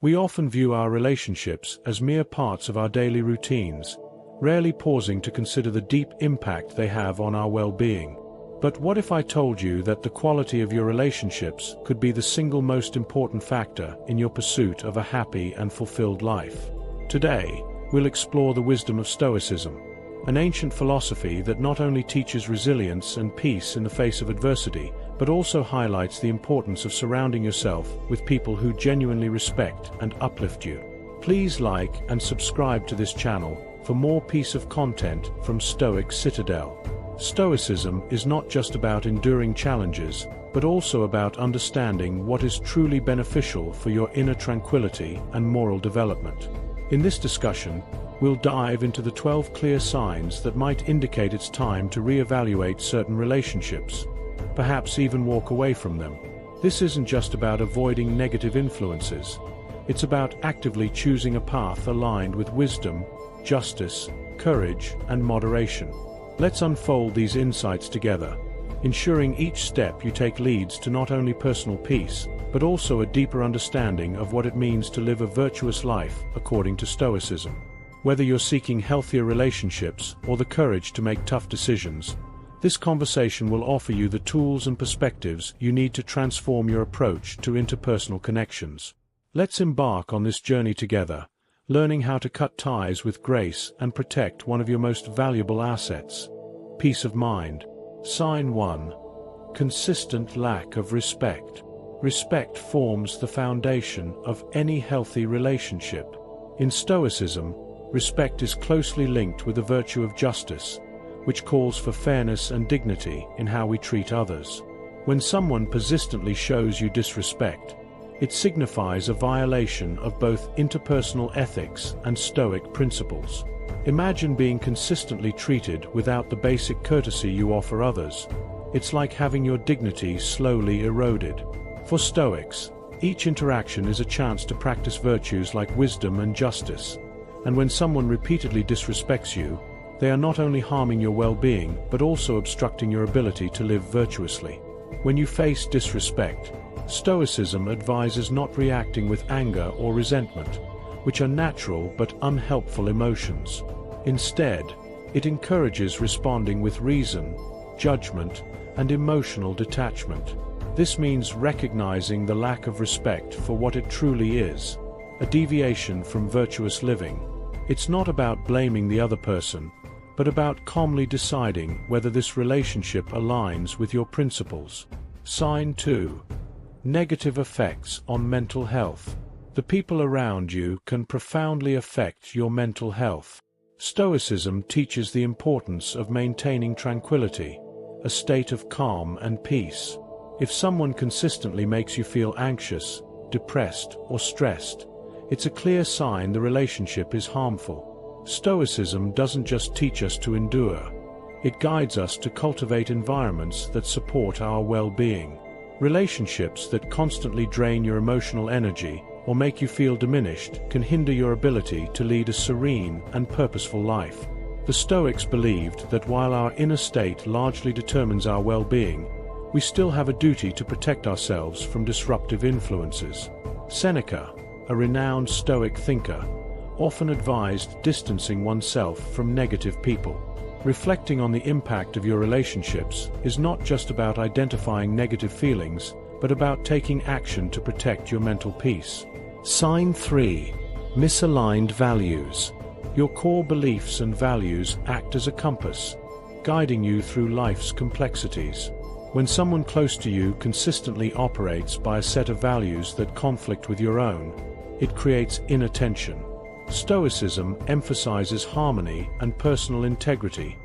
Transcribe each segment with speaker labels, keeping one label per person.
Speaker 1: We often view our relationships as mere parts of our daily routines, rarely pausing to consider the deep impact they have on our well-being. But what if I told you that the quality of your relationships could be the single most important factor in your pursuit of a happy and fulfilled life? Today, we'll explore the wisdom of Stoicism, an ancient philosophy that not only teaches resilience and peace in the face of adversity, but also highlights the importance of surrounding yourself with people who genuinely respect and uplift you. Please like and subscribe to this channel for more piece of content from Stoic Citadel. Stoicism is not just about enduring challenges, but also about understanding what is truly beneficial for your inner tranquility and moral development. In this discussion, we'll dive into the 12 clear signs that might indicate it's time to reevaluate certain relationships, perhaps even walk away from them. This isn't just about avoiding negative influences. It's about actively choosing a path aligned with wisdom, justice, courage, and moderation. Let's unfold these insights together, ensuring each step you take leads to not only personal peace, but also a deeper understanding of what it means to live a virtuous life according to Stoicism. Whether you're seeking healthier relationships or the courage to make tough decisions, this conversation will offer you the tools and perspectives you need to transform your approach to interpersonal connections. Let's embark on this journey together, learning how to cut ties with grace and protect one of your most valuable assets: peace of mind. Sign 1. Consistent lack of respect. Respect forms the foundation of any healthy relationship. In Stoicism, respect is closely linked with the virtue of justice, which calls for fairness and dignity in how we treat others. When someone persistently shows you disrespect, it signifies a violation of both interpersonal ethics and Stoic principles. Imagine being consistently treated without the basic courtesy you offer others. It's like having your dignity slowly eroded. For Stoics, each interaction is a chance to practice virtues like wisdom and justice, and when someone repeatedly disrespects you, they are not only harming your well-being but also obstructing your ability to live virtuously. When you face disrespect, Stoicism advises not reacting with anger or resentment, which are natural but unhelpful emotions. Instead, it encourages responding with reason, judgment, and emotional detachment. This means recognizing the lack of respect for what it truly is, a deviation from virtuous living. It's not about blaming the other person, but about calmly deciding whether this relationship aligns with your principles. Sign 2. Negative effects on mental health. The people around you can profoundly affect your mental health. Stoicism teaches the importance of maintaining tranquility, a state of calm and peace. If someone consistently makes you feel anxious, depressed, or stressed, it's a clear sign the relationship is harmful. Stoicism doesn't just teach us to endure. It guides us to cultivate environments that support our well-being. Relationships that constantly drain your emotional energy or make you feel diminished can hinder your ability to lead a serene and purposeful life. The Stoics believed that while our inner state largely determines our well-being, we still have a duty to protect ourselves from disruptive influences. Seneca, a renowned Stoic thinker, often advised distancing oneself from negative people. Reflecting on the impact of your relationships is not just about identifying negative feelings, but about taking action to protect your mental peace. Sign 3. Misaligned values. Your core beliefs and values act as a compass, guiding you through life's complexities. When someone close to you consistently operates by a set of values that conflict with your own, it creates inner tension. Stoicism emphasizes harmony and personal integrity,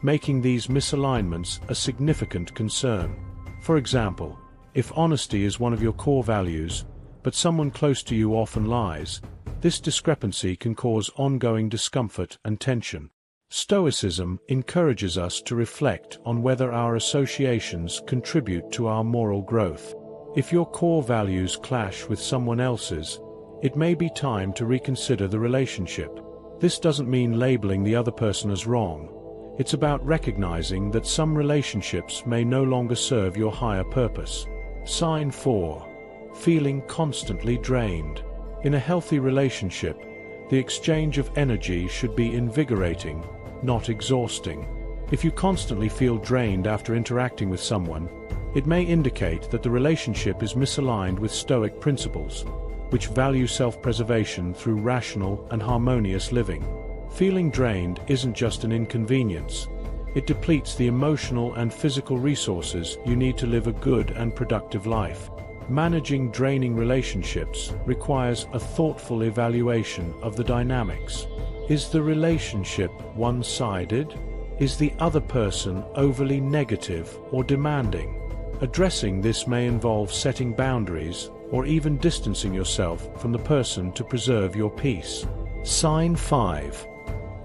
Speaker 1: making these misalignments a significant concern. For example, if honesty is one of your core values, but someone close to you often lies, this discrepancy can cause ongoing discomfort and tension. Stoicism encourages us to reflect on whether our associations contribute to our moral growth. If your core values clash with someone else's, it may be time to reconsider the relationship. This doesn't mean labeling the other person as wrong. It's about recognizing that some relationships may no longer serve your higher purpose. Sign 4. Feeling constantly drained. In a healthy relationship, the exchange of energy should be invigorating, not exhausting. If you constantly feel drained after interacting with someone, it may indicate that the relationship is misaligned with Stoic principles, which value self-preservation through rational and harmonious living. Feeling drained isn't just an inconvenience. It depletes the emotional and physical resources you need to live a good and productive life. Managing draining relationships requires a thoughtful evaluation of the dynamics. Is the relationship one-sided? Is the other person overly negative or demanding? Addressing this may involve setting boundaries or even distancing yourself from the person to preserve your peace. Sign 5.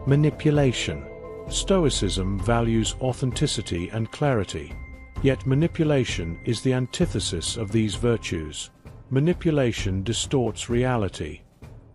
Speaker 1: Manipulation. Stoicism values authenticity and clarity, yet manipulation is the antithesis of these virtues. Manipulation distorts reality,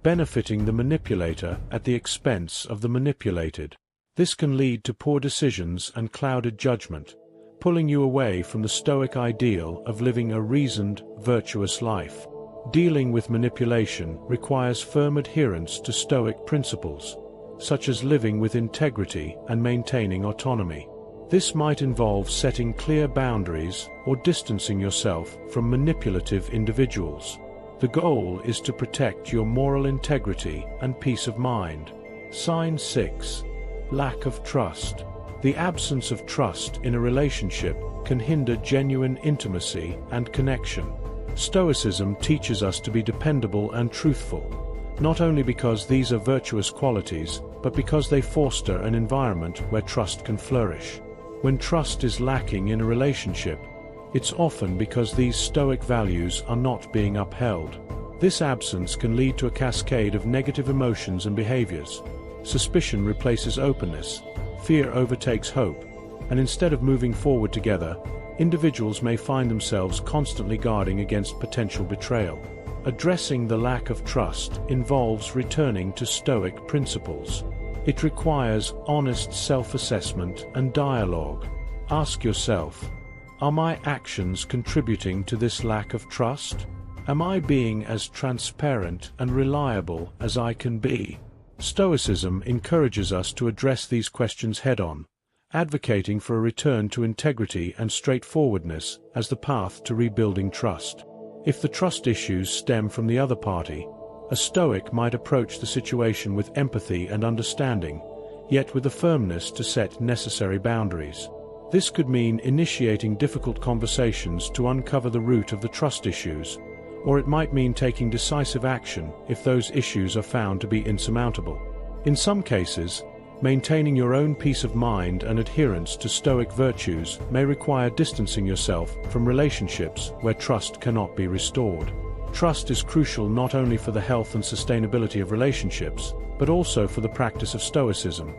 Speaker 1: benefiting the manipulator at the expense of the manipulated. This can lead to poor decisions and clouded judgment, pulling you away from the Stoic ideal of living a reasoned, virtuous life. Dealing with manipulation requires firm adherence to Stoic principles, such as living with integrity and maintaining autonomy. This might involve setting clear boundaries or distancing yourself from manipulative individuals. The goal is to protect your moral integrity and peace of mind. Sign 6. Lack of trust. The absence of trust in a relationship can hinder genuine intimacy and connection. Stoicism teaches us to be dependable and truthful, not only because these are virtuous qualities, but because they foster an environment where trust can flourish. When trust is lacking in a relationship, it's often because these Stoic values are not being upheld. This absence can lead to a cascade of negative emotions and behaviors. Suspicion replaces openness, fear overtakes hope, and instead of moving forward together, individuals may find themselves constantly guarding against potential betrayal. Addressing the lack of trust involves returning to Stoic principles. It requires honest self-assessment and dialogue. Ask yourself, are my actions contributing to this lack of trust? Am I being as transparent and reliable as I can be? Stoicism encourages us to address these questions head-on, advocating for a return to integrity and straightforwardness as the path to rebuilding trust. If the trust issues stem from the other party, a Stoic might approach the situation with empathy and understanding, yet with a firmness to set necessary boundaries. This could mean initiating difficult conversations to uncover the root of the trust issues, or it might mean taking decisive action if those issues are found to be insurmountable. In some cases, maintaining your own peace of mind and adherence to Stoic virtues may require distancing yourself from relationships where trust cannot be restored. Trust is crucial not only for the health and sustainability of relationships, but also for the practice of Stoicism,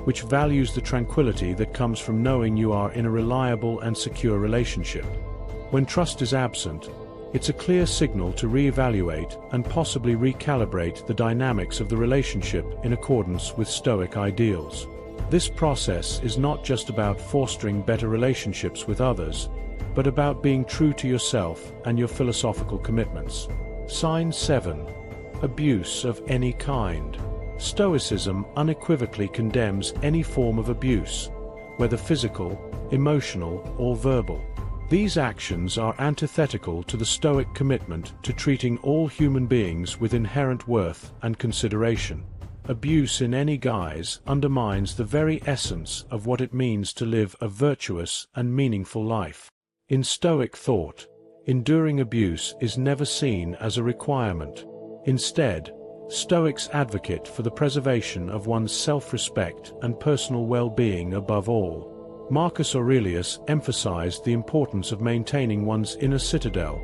Speaker 1: which values the tranquility that comes from knowing you are in a reliable and secure relationship. When trust is absent, it's a clear signal to reevaluate and possibly recalibrate the dynamics of the relationship in accordance with Stoic ideals. This process is not just about fostering better relationships with others, but about being true to yourself and your philosophical commitments. Sign 7. Abuse of any kind. Stoicism unequivocally condemns any form of abuse, whether physical, emotional, or verbal. These actions are antithetical to the Stoic commitment to treating all human beings with inherent worth and consideration. Abuse in any guise undermines the very essence of what it means to live a virtuous and meaningful life. In Stoic thought, enduring abuse is never seen as a requirement. Instead, Stoics advocate for the preservation of one's self-respect and personal well-being above all. Marcus Aurelius emphasized the importance of maintaining one's inner citadel,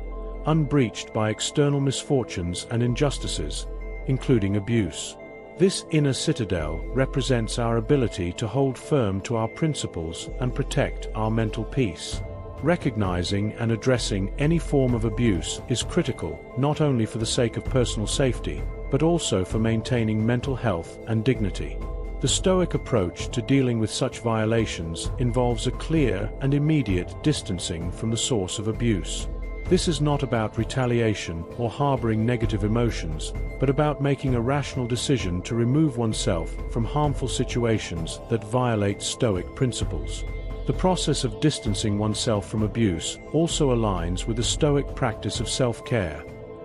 Speaker 1: unbreached by external misfortunes and injustices, including abuse. This inner citadel represents our ability to hold firm to our principles and protect our mental peace. Recognizing and addressing any form of abuse is critical, not only for the sake of personal safety, but also for maintaining mental health and dignity. The Stoic approach to dealing with such violations involves a clear and immediate distancing from the source of abuse. This is not about retaliation or harboring negative emotions, but about making a rational decision to remove oneself from harmful situations that violate Stoic principles. The process of distancing oneself from abuse also aligns with the Stoic practice of self-care,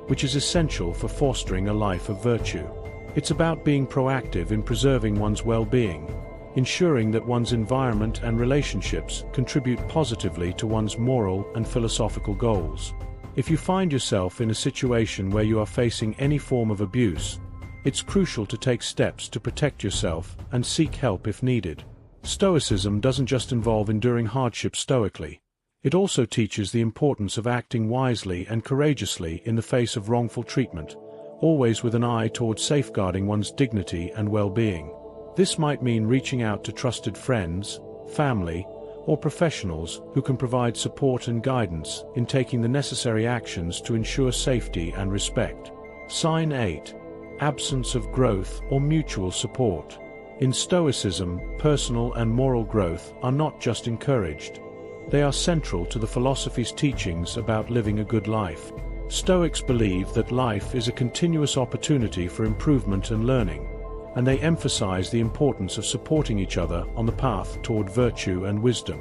Speaker 1: which is essential for fostering a life of virtue. It's about being proactive in preserving one's well-being, ensuring that one's environment and relationships contribute positively to one's moral and philosophical goals. If you find yourself in a situation where you are facing any form of abuse, it's crucial to take steps to protect yourself and seek help if needed. Stoicism doesn't just involve enduring hardship stoically. It also teaches the importance of acting wisely and courageously in the face of wrongful treatment, always with an eye towards safeguarding one's dignity and well-being. This might mean reaching out to trusted friends, family, or professionals who can provide support and guidance in taking the necessary actions to ensure safety and respect. Sign 8. Absence of growth or mutual support. In Stoicism, personal and moral growth are not just encouraged. They are central to the philosophy's teachings about living a good life. Stoics believe that life is a continuous opportunity for improvement and learning, and they emphasize the importance of supporting each other on the path toward virtue and wisdom.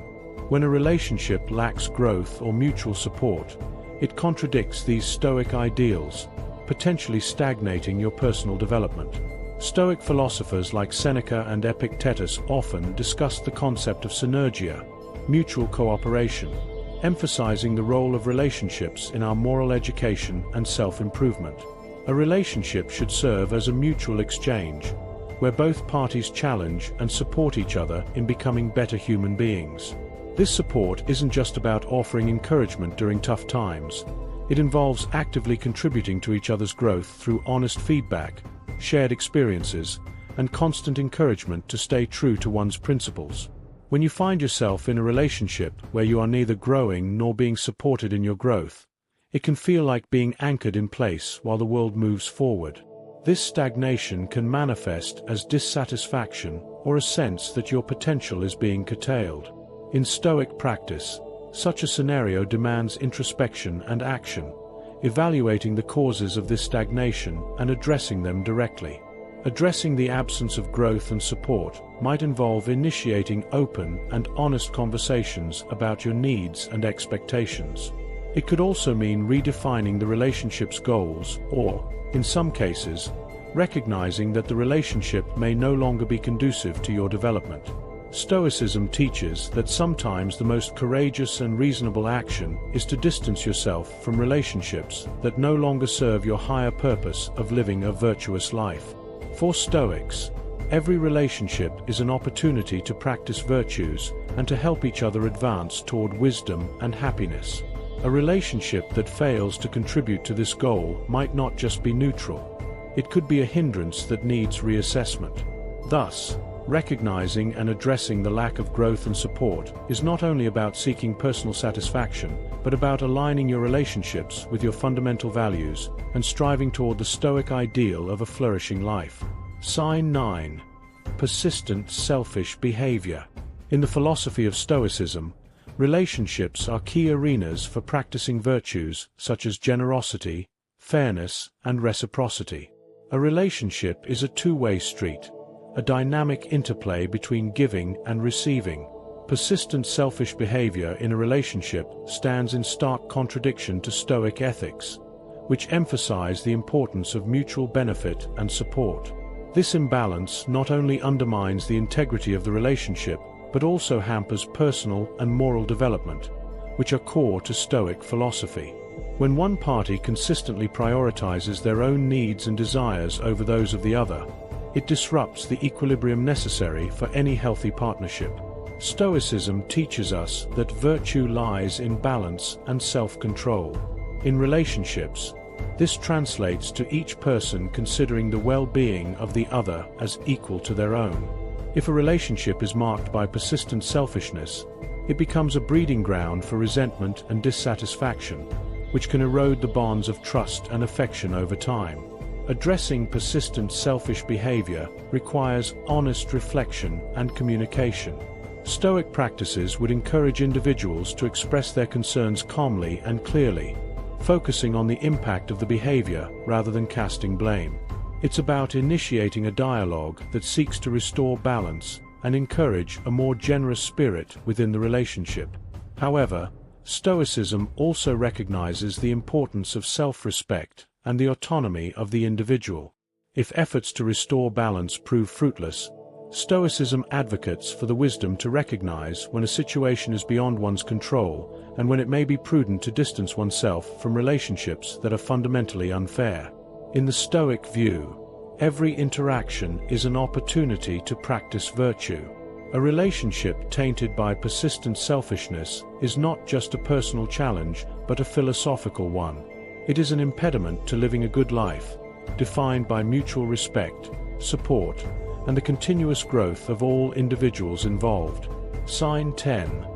Speaker 1: When a relationship lacks growth or mutual support, it contradicts these Stoic ideals, potentially stagnating your personal development. Stoic philosophers like Seneca and Epictetus often discuss the concept of synergia, mutual cooperation, emphasizing the role of relationships in our moral education and self-improvement. A relationship should serve as a mutual exchange, where both parties challenge and support each other in becoming better human beings. This support isn't just about offering encouragement during tough times. It involves actively contributing to each other's growth through honest feedback, shared experiences, and constant encouragement to stay true to one's principles. When you find yourself in a relationship where you are neither growing nor being supported in your growth, it can feel like being anchored in place while the world moves forward. This stagnation can manifest as dissatisfaction or a sense that your potential is being curtailed. In Stoic practice, such a scenario demands introspection and action, evaluating the causes of this stagnation and addressing them directly. Addressing the absence of growth and support might involve initiating open and honest conversations about your needs and expectations. It could also mean redefining the relationship's goals or, in some cases, recognizing that the relationship may no longer be conducive to your development. Stoicism teaches that sometimes the most courageous and reasonable action is to distance yourself from relationships that no longer serve your higher purpose of living a virtuous life. For Stoics, every relationship is an opportunity to practice virtues and to help each other advance toward wisdom and happiness. A relationship that fails to contribute to this goal might not just be neutral. It could be a hindrance that needs reassessment. Thus, recognizing and addressing the lack of growth and support is not only about seeking personal satisfaction, but about aligning your relationships with your fundamental values and striving toward the Stoic ideal of a flourishing life. Sign 9. Persistent selfish behavior. In the philosophy of Stoicism, relationships are key arenas for practicing virtues such as generosity, fairness, and reciprocity. A relationship is a two-way street, a dynamic interplay between giving and receiving. Persistent selfish behavior in a relationship stands in stark contradiction to Stoic ethics, which emphasize the importance of mutual benefit and support. This imbalance not only undermines the integrity of the relationship, but also hampers personal and moral development, which are core to Stoic philosophy. When one party consistently prioritizes their own needs and desires over those of the other, it disrupts the equilibrium necessary for any healthy partnership. Stoicism teaches us that virtue lies in balance and self-control. In relationships, this translates to each person considering the well-being of the other as equal to their own. If a relationship is marked by persistent selfishness, it becomes a breeding ground for resentment and dissatisfaction, which can erode the bonds of trust and affection over time. Addressing persistent selfish behavior requires honest reflection and communication. Stoic practices would encourage individuals to express their concerns calmly and clearly, focusing on the impact of the behavior rather than casting blame. It's about initiating a dialogue that seeks to restore balance and encourage a more generous spirit within the relationship. However, Stoicism also recognizes the importance of self-respect and the autonomy of the individual. If efforts to restore balance prove fruitless, Stoicism advocates for the wisdom to recognize when a situation is beyond one's control and when it may be prudent to distance oneself from relationships that are fundamentally unfair. In the Stoic view, every interaction is an opportunity to practice virtue. A relationship tainted by persistent selfishness is not just a personal challenge but a philosophical one. It is an impediment to living a good life, defined by mutual respect, support, and the continuous growth of all individuals involved. Sign 10.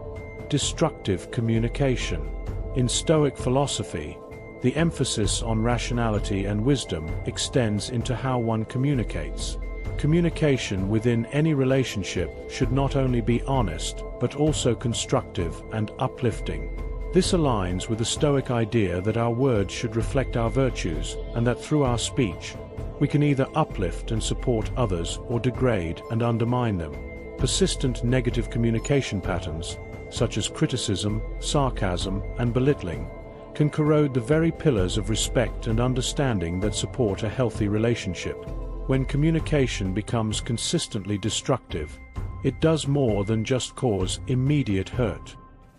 Speaker 1: Destructive communication. In Stoic philosophy, the emphasis on rationality and wisdom extends into how one communicates. Communication within any relationship should not only be honest, but also constructive and uplifting. This aligns with the Stoic idea that our words should reflect our virtues, and that through our speech, we can either uplift and support others or degrade and undermine them. Persistent negative communication patterns, such as criticism, sarcasm, and belittling, can corrode the very pillars of respect and understanding that support a healthy relationship. When communication becomes consistently destructive, it does more than just cause immediate hurt.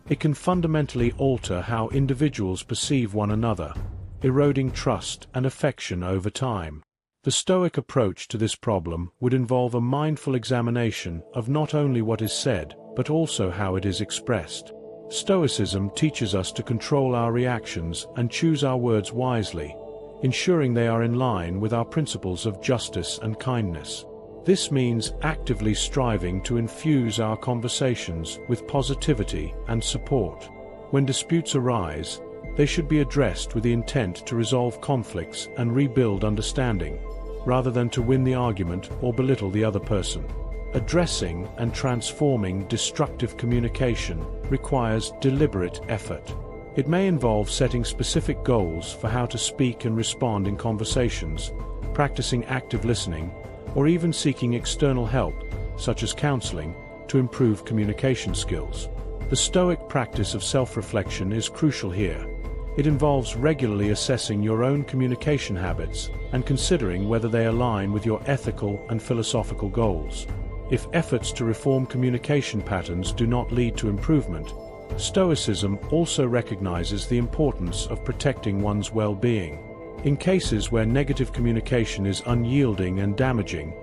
Speaker 1: It can fundamentally alter how individuals perceive one another, eroding trust and affection over time. The Stoic approach to this problem would involve a mindful examination of not only what is said, but also how it is expressed. Stoicism teaches us to control our reactions and choose our words wisely, ensuring they are in line with our principles of justice and kindness. This means actively striving to infuse our conversations with positivity and support. When disputes arise, they should be addressed with the intent to resolve conflicts and rebuild understanding, rather than to win the argument or belittle the other person. Addressing and transforming destructive communication requires deliberate effort. It may involve setting specific goals for how to speak and respond in conversations, practicing active listening, or even seeking external help, such as counseling, to improve communication skills. The Stoic practice of self-reflection is crucial here. It involves regularly assessing your own communication habits and considering whether they align with your ethical and philosophical goals. If efforts to reform communication patterns do not lead to improvement, Stoicism also recognizes the importance of protecting one's well-being. In cases where negative communication is unyielding and damaging,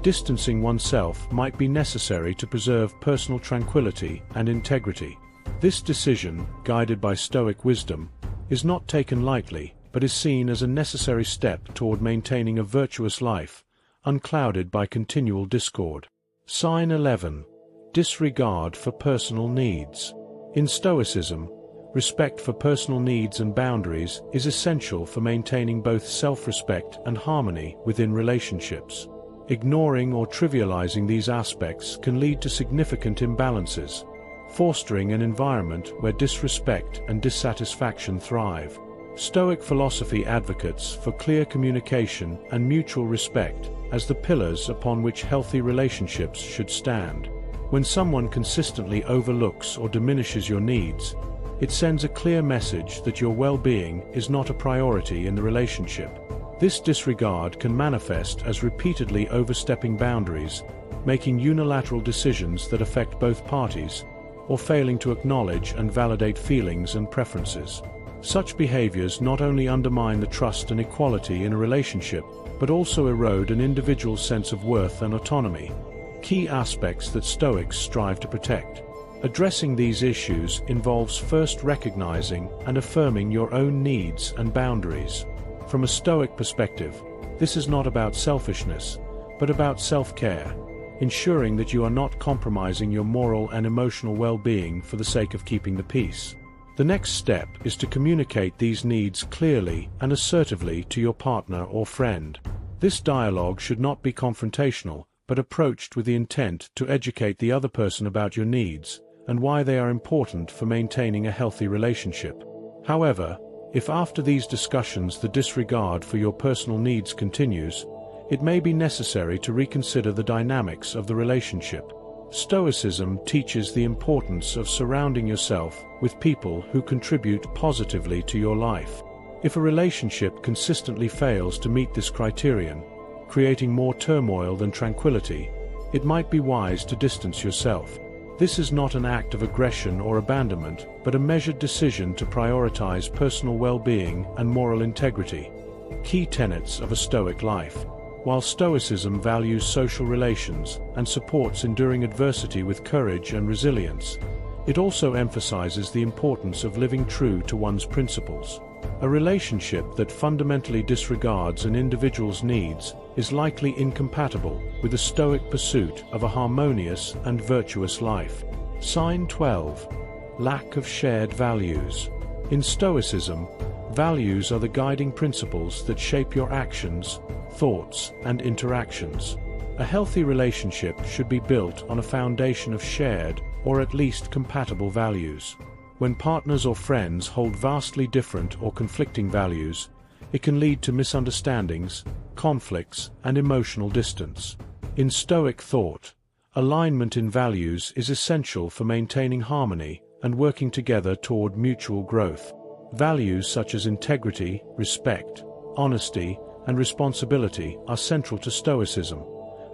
Speaker 1: distancing oneself might be necessary to preserve personal tranquility and integrity. This decision, guided by Stoic wisdom, is not taken lightly, but is seen as a necessary step toward maintaining a virtuous life, unclouded by continual discord. Sign 11. Disregard for personal needs. In Stoicism, respect for personal needs and boundaries is essential for maintaining both self-respect and harmony within relationships. Ignoring or trivializing these aspects can lead to significant imbalances, fostering an environment where disrespect and dissatisfaction thrive. Stoic philosophy advocates for clear communication and mutual respect as the pillars upon which healthy relationships should stand. When someone consistently overlooks or diminishes your needs, it sends a clear message that your well-being is not a priority in the relationship. This disregard can manifest as repeatedly overstepping boundaries, making unilateral decisions that affect both parties, or failing to acknowledge and validate feelings and preferences. Such behaviors not only undermine the trust and equality in a relationship, but also erode an individual's sense of worth and autonomy, key aspects that Stoics strive to protect. Addressing these issues involves first recognizing and affirming your own needs and boundaries. From a Stoic perspective, this is not about selfishness, but about self-care, ensuring that you are not compromising your moral and emotional well-being for the sake of keeping the peace. The next step is to communicate these needs clearly and assertively to your partner or friend. This dialogue should not be confrontational, but approached with the intent to educate the other person about your needs and why they are important for maintaining a healthy relationship. However, If after these discussions the disregard for your personal needs continues, it may be necessary to reconsider the dynamics of the relationship. Stoicism teaches the importance of surrounding yourself with people who contribute positively to your life. If a relationship consistently fails to meet this criterion, creating more turmoil than tranquility, it might be wise to distance yourself. This is not an act of aggression or abandonment, but a measured decision to prioritize personal well-being and moral integrity. Key tenets of a Stoic life. While Stoicism values social relations and supports enduring adversity with courage and resilience, it also emphasizes the importance of living true to one's principles. A relationship that fundamentally disregards an individual's needs is likely incompatible with the Stoic pursuit of a harmonious and virtuous life. Sign 12. Lack of shared values. In Stoicism, values are the guiding principles that shape your actions, thoughts, and interactions. A healthy relationship should be built on a foundation of shared, or at least compatible values. When partners or friends hold vastly different or conflicting values, it can lead to misunderstandings, conflicts, and emotional distance. In Stoic thought, alignment in values is essential for maintaining harmony and working together toward mutual growth. Values such as integrity, respect, honesty, and responsibility are central to Stoicism,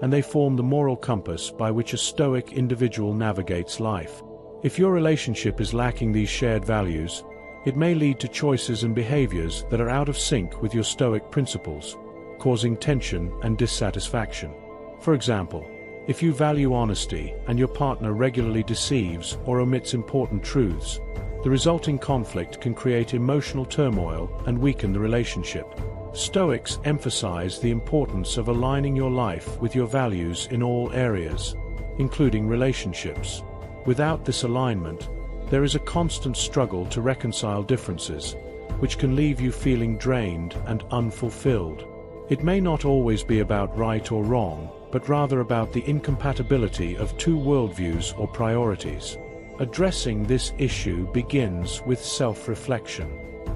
Speaker 1: and they form the moral compass by which a Stoic individual navigates life. If your relationship is lacking these shared values, it may lead to choices and behaviors that are out of sync with your Stoic principles, causing tension and dissatisfaction. For example, if you value honesty and your partner regularly deceives or omits important truths, the resulting conflict can create emotional turmoil and weaken the relationship. Stoics emphasize the importance of aligning your life with your values in all areas, including relationships. Without this alignment, there is a constant struggle to reconcile differences, which can leave you feeling drained and unfulfilled. It may not always be about right or wrong, but rather about the incompatibility of two worldviews or priorities. Addressing this issue begins with self-reflection.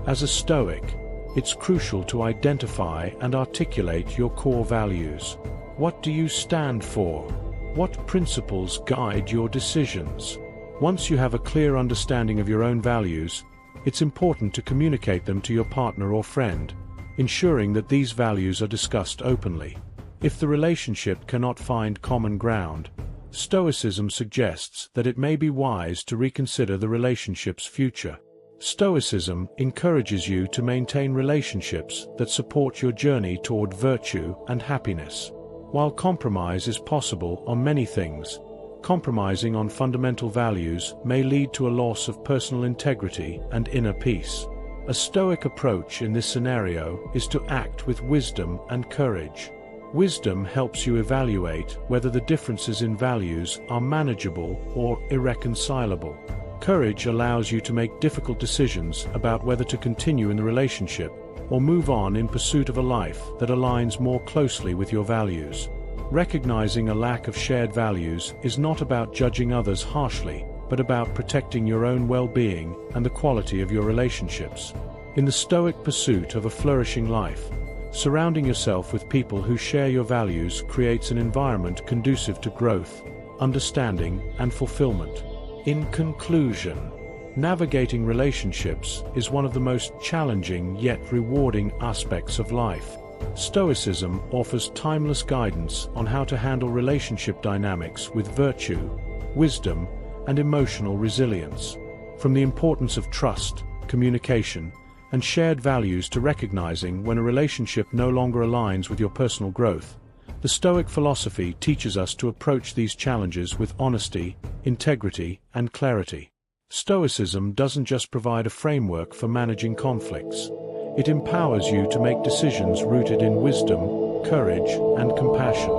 Speaker 1: As a Stoic, it's crucial to identify and articulate your core values. What do you stand for? What principles guide your decisions? Once you have a clear understanding of your own values, it's important to communicate them to your partner or friend, ensuring that these values are discussed openly. If the relationship cannot find common ground, Stoicism suggests that it may be wise to reconsider the relationship's future. Stoicism encourages you to maintain relationships that support your journey toward virtue and happiness. While compromise is possible on many things, compromising on fundamental values may lead to a loss of personal integrity and inner peace. A Stoic approach in this scenario is to act with wisdom and courage. Wisdom helps you evaluate whether the differences in values are manageable or irreconcilable. Courage allows you to make difficult decisions about whether to continue in the relationship or move on in pursuit of a life that aligns more closely with your values. Recognizing a lack of shared values is not about judging others harshly, but about protecting your own well-being and the quality of your relationships. In the Stoic pursuit of a flourishing life, surrounding yourself with people who share your values creates an environment conducive to growth, understanding, and fulfillment. In conclusion, navigating relationships is one of the most challenging yet rewarding aspects of life. Stoicism offers timeless guidance on how to handle relationship dynamics with virtue, wisdom, and emotional resilience. From the importance of trust, communication, and shared values to recognizing when a relationship no longer aligns with your personal growth, the Stoic philosophy teaches us to approach these challenges with honesty, integrity, and clarity. Stoicism doesn't just provide a framework for managing conflicts. It empowers you to make decisions rooted in wisdom, courage, and compassion.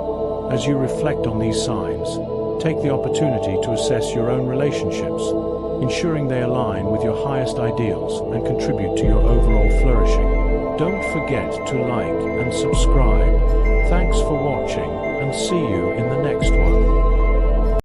Speaker 1: As you reflect on these signs, take the opportunity to assess your own relationships, ensuring they align with your highest ideals and contribute to your overall flourishing. Don't forget to like and subscribe. Thanks for watching, and see you in the next one.